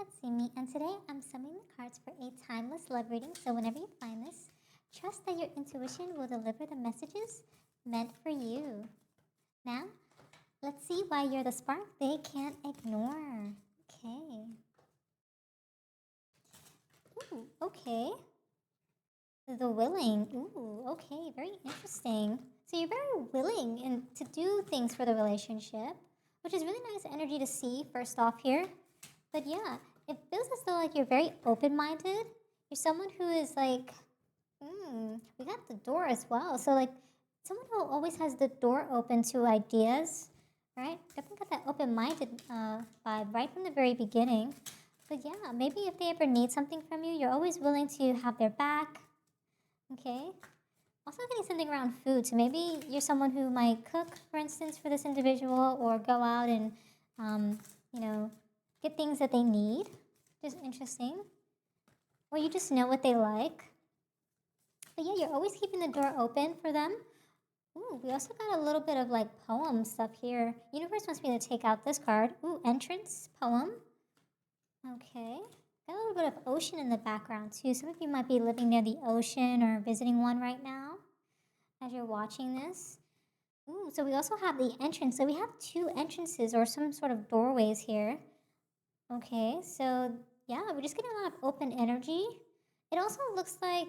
Katsumi, and today I'm summoning the cards for a timeless love reading. So whenever you find this, trust that your intuition will deliver the messages meant for you. Now, let's see why you're the spark they can't ignore. Okay. Ooh, okay. The willing. Ooh, okay, very interesting. So you're very willing to do things for the relationship, which is really nice energy to see first off here. But yeah, it feels as though like you're very open-minded. You're someone who is like, we got the door as well. So like someone who always has the door open to ideas, right? Definitely got that open-minded vibe right from the very beginning. But yeah, maybe if they ever need something from you, you're always willing to have their back. Okay. Also getting something around food. So maybe you're someone who might cook, for instance, for this individual, or go out and, you know, get things that they need. Just interesting. Or you just know what they like. But yeah, you're always keeping the door open for them. Ooh, we also got a little bit of like poem stuff here. Universe wants me to take out this card. Ooh, entrance, poem. Okay. Got a little bit of ocean in the background too. Some of you might be living near the ocean or visiting one right now as you're watching this. Ooh, so we also have the entrance. So we have two entrances or some sort of doorways here. Okay, so yeah, we're just getting a lot of open energy. It also looks like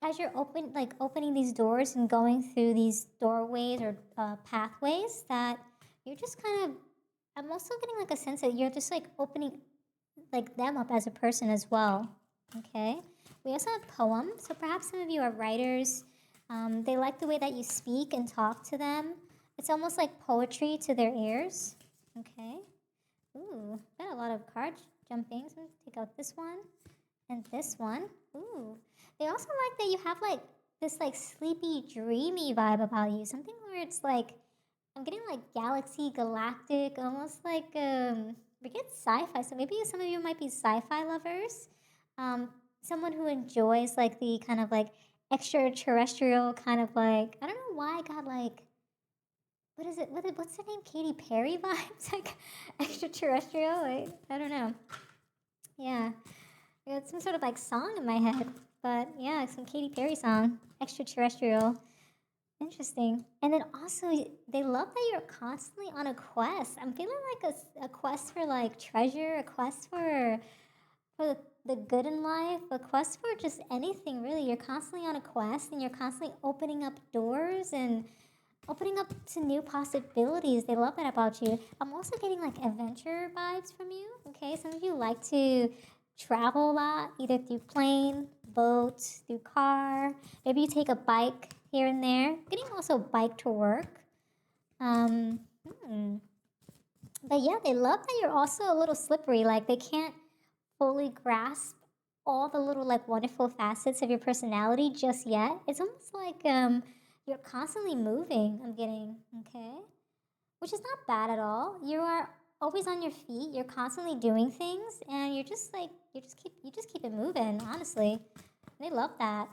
as you're opening these doors and going through these doorways or pathways, that you're just kind of. I'm also getting like a sense that you're just like opening like them up as a person as well. Okay, we also have poems. So perhaps some of you are writers. They like the way that you speak and talk to them. It's almost like poetry to their ears. Okay. Ooh, got a lot of card jumping. So let's take out this one and this one. Ooh, they also like that you have like this like sleepy, dreamy vibe about you. Something where it's like I'm getting like galaxy, galactic, almost like forget sci-fi. So maybe some of you might be sci-fi lovers. Someone who enjoys like the kind of like extraterrestrial kind of like I don't know why I got like what is it? What's her name? Katy Perry vibes, like extraterrestrial. I don't know. Yeah, I got some sort of like song in my head, but yeah, some Katy Perry song, extraterrestrial. Interesting. And then also, they love that you're constantly on a quest. I'm feeling like a quest for like treasure, a quest for the good in life, a quest for just anything really. You're constantly on a quest, and you're constantly opening up doors and opening up to new possibilities. They love that about you. I'm also getting like adventure vibes from you. Okay, some of you like to travel a lot, either through plane, boat, through car. Maybe you take a bike here and there. Getting also bike to work. Um, hmm. But yeah, they love that you're also a little slippery. Like they can't fully grasp all the little like wonderful facets of your personality just yet. It's almost like you're constantly moving. I'm getting okay, which is not bad at all. You are always on your feet. You're constantly doing things, and you're just like you just keep it moving. Honestly, they love that.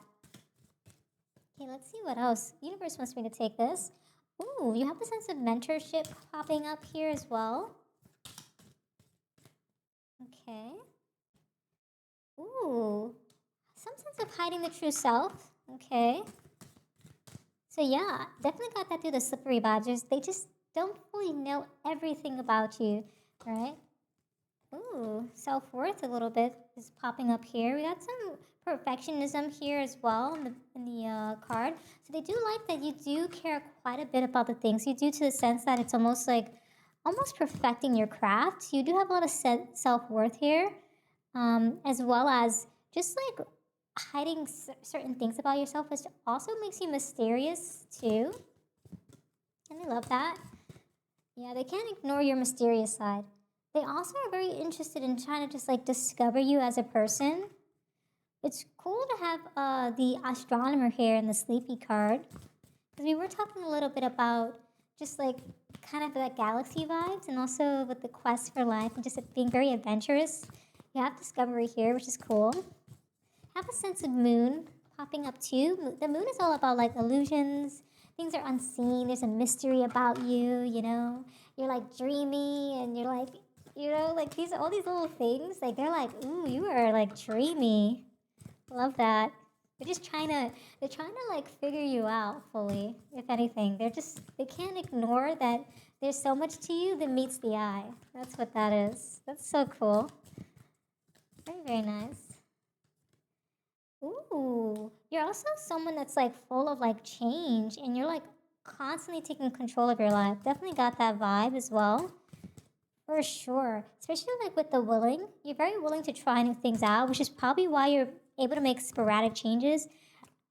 Okay, let's see what else. Universe wants me to take this. Ooh, you have the sense of mentorship popping up here as well. Okay. Ooh, some sense of hiding the true self. Okay. So yeah, definitely got that through the slippery badgers. They just don't fully know everything about you, right? Ooh, self-worth a little bit is popping up here. We got some perfectionism here as well in the card. So they do like that you do care quite a bit about the things you do, to the sense that it's almost perfecting your craft. You do have a lot of self-worth here, as well as just like hiding certain things about yourself, which also makes you mysterious too. And I love that. Yeah, they can't ignore your mysterious side. They also are very interested in trying to just like discover you as a person. It's cool to have the astronomer here in the sleepy card, because we were talking a little bit about just like kind of the galaxy vibes, and also with the quest for life and just being very adventurous. You have discovery here, which is cool. Have a sense of moon popping up too. The moon is all about like illusions. Things are unseen. There's a mystery about you, you know. You're like dreamy, and You know, like all these little things, like they're like, ooh, you are like dreamy. Love that. They're trying to like figure you out fully, if anything. They can't ignore that there's so much to you that meets the eye. That's what that is. That's so cool. Very, very nice. Ooh, you're also someone that's like full of like change and you're like constantly taking control of your life. Definitely got that vibe as well. For sure. Especially like with the willing. You're very willing to try new things out, which is probably why you're able to make sporadic changes.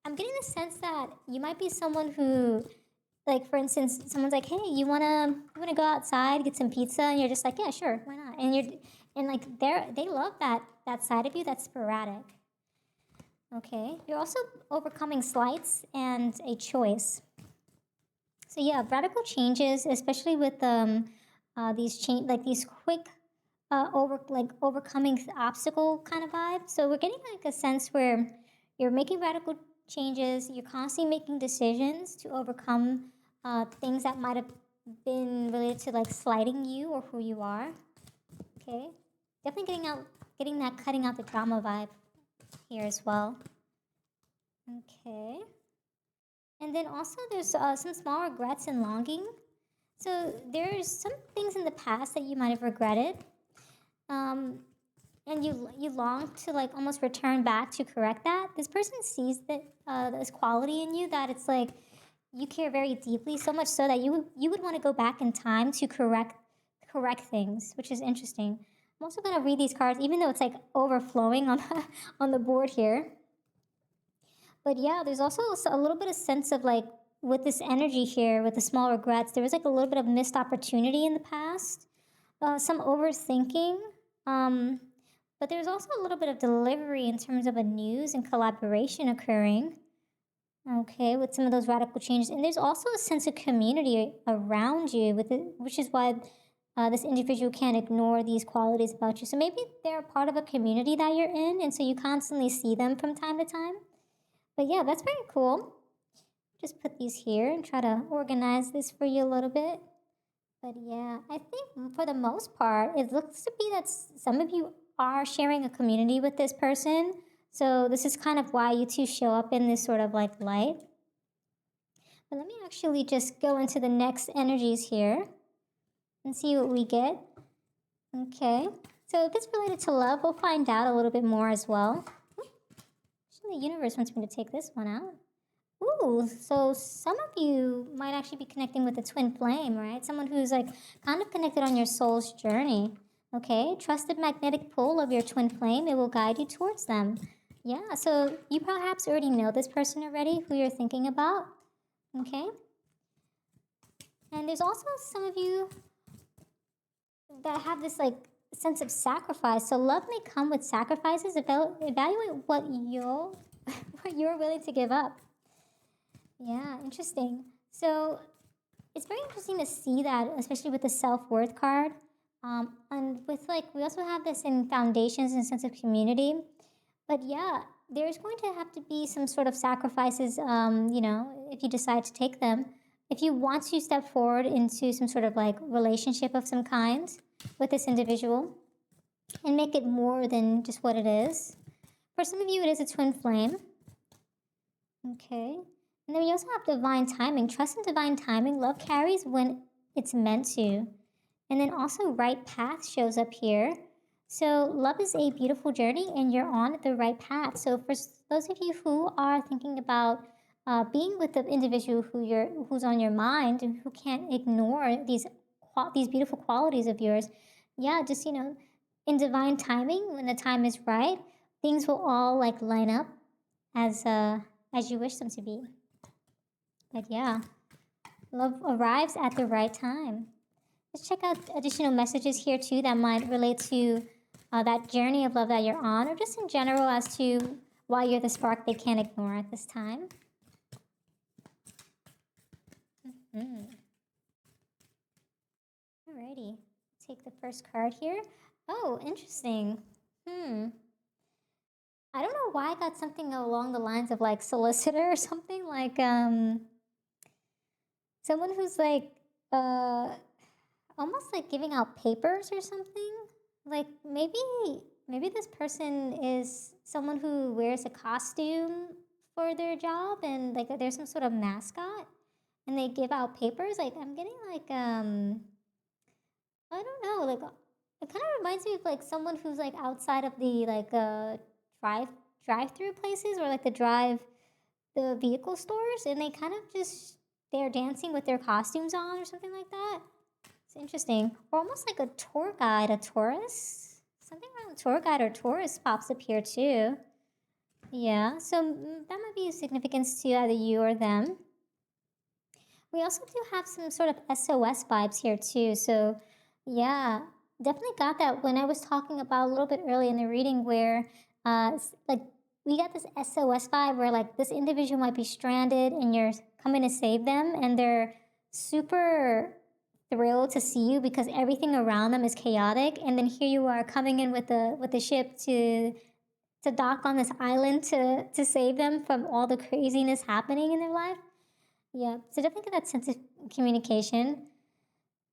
I'm getting the sense that you might be someone who, like, for instance, someone's like, "Hey, you wanna go outside, get some pizza?" And you're just like, "Yeah, sure, why not?" And like they love that side of you that's sporadic. Okay, you're also overcoming slights and a choice. So yeah, radical changes, especially with these quick overcoming obstacle kind of vibe. So we're getting like a sense where you're making radical changes. You're constantly making decisions to overcome things that might have been related to like slighting you or who you are. Okay, definitely getting that cutting out the drama vibe here as well. Okay. And then also there's some small regrets and longing. So there's some things in the past that you might have regretted, um, and you long to like almost return back to correct that. This person sees that this quality in you that it's like you care very deeply, so much so that you would want to go back in time to correct things, which is interesting. I'm also gonna read these cards, even though it's like overflowing on on the board here. But yeah, there's also a little bit of sense of like with this energy here, with the small regrets, there was like a little bit of missed opportunity in the past, some overthinking, um, but there's also a little bit of delivery in terms of a news and collaboration occurring. Okay, with some of those radical changes, and there's also a sense of community around you, with it, which is why this individual can't ignore these qualities about you. So maybe they're a part of a community that you're in, and so you constantly see them from time to time. But yeah, that's very cool. Just put these here and try to organize this for you a little bit. But yeah, I think for the most part, it looks to be that some of you are sharing a community with this person. So this is kind of why you two show up in this sort of like light. But let me actually just go into the next energies here and see what we get. Okay. So if it's related to love, we'll find out a little bit more as well. Actually, the universe wants me to take this one out. Ooh, so some of you might actually be connecting with a twin flame, right? Someone who's like kind of connected on your soul's journey. Okay, trust the magnetic pull of your twin flame. It will guide you towards them. Yeah, so you perhaps already know this person already, who you're thinking about. Okay. And there's also some of you that have this like sense of sacrifice. So love may come with sacrifices. Evaluate what what you're willing to give up. Yeah, interesting. So it's very interesting to see that, especially with the self-worth card. And with like, we also have this in foundations and sense of community. But yeah, there's going to have to be some sort of sacrifices, if you decide to take them. If you want to step forward into some sort of like relationship of some kind with this individual and make it more than just what it is. For some of you, it is a twin flame. Okay. And then we also have divine timing. Trust in divine timing. Love carries when it's meant to. And then also right path shows up here. So love is a beautiful journey and you're on the right path. So for those of you who are thinking about being with the individual who's on your mind and who can't ignore these beautiful qualities of yours, yeah, just in divine timing, when the time is right, things will all like line up as you wish them to be. But yeah, love arrives at the right time. Let's check out additional messages here too that might relate to that journey of love that you're on, or just in general as to why you're the spark they can't ignore at this time. Alrighty, take the first card here. Oh, interesting. I don't know why I got something along the lines of like solicitor or something, like someone who's like almost like giving out papers or something. Like maybe this person is someone who wears a costume for their job, and like there's some sort of mascot, and they give out papers. Like I'm getting like I don't know, like it kind of reminds me of like someone who's like outside of the like drive through places, or like the vehicle stores, and they kind of just they're dancing with their costumes on or something like that. It's interesting. Or almost like a tour guide, a tourist. Something around tour guide or tourist pops up here too. Yeah, so that might be a significance to either you or them. We also do have some sort of SOS vibes here too. So, yeah, definitely got that when I was talking about a little bit early in the reading where, like, we got this SOS vibe where, like, this individual might be stranded and you're coming to save them, and they're super thrilled to see you because everything around them is chaotic, and then here you are coming in with the ship to dock on this island to save them from all the craziness happening in their life. Yeah, so definitely get that sense of communication.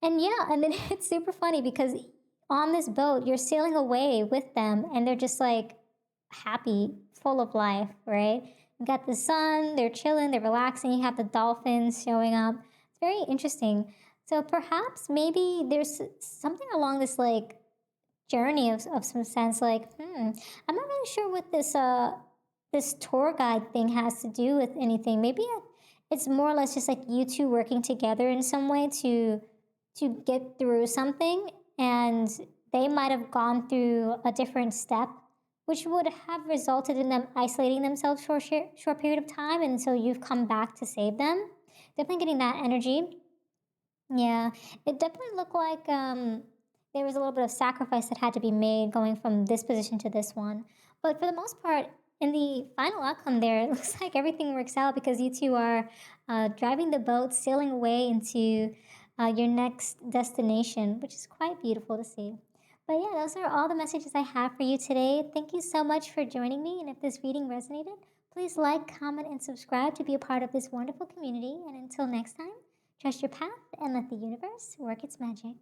And yeah, and then it's super funny because on this boat, you're sailing away with them, and they're just like happy, full of life, right? You got the sun, they're chilling, they're relaxing, you have the dolphins showing up. It's very interesting. So perhaps maybe there's something along this like journey of some sense, like, I'm not really sure what this tour guide thing has to do with anything. Maybe it's more or less just like you two working together in some way to get through something, and they might have gone through a different step which would have resulted in them isolating themselves for a short period of time, and so you've come back to save them. Definitely getting that energy. Yeah, it definitely looked like there was a little bit of sacrifice that had to be made going from this position to this one. But for the most part, in the final outcome there, it looks like everything works out because you two are driving the boat, sailing away into your next destination, which is quite beautiful to see. But yeah, those are all the messages I have for you today. Thank you so much for joining me. And if this reading resonated, please like, comment, and subscribe to be a part of this wonderful community. And until next time, trust your path and let the universe work its magic.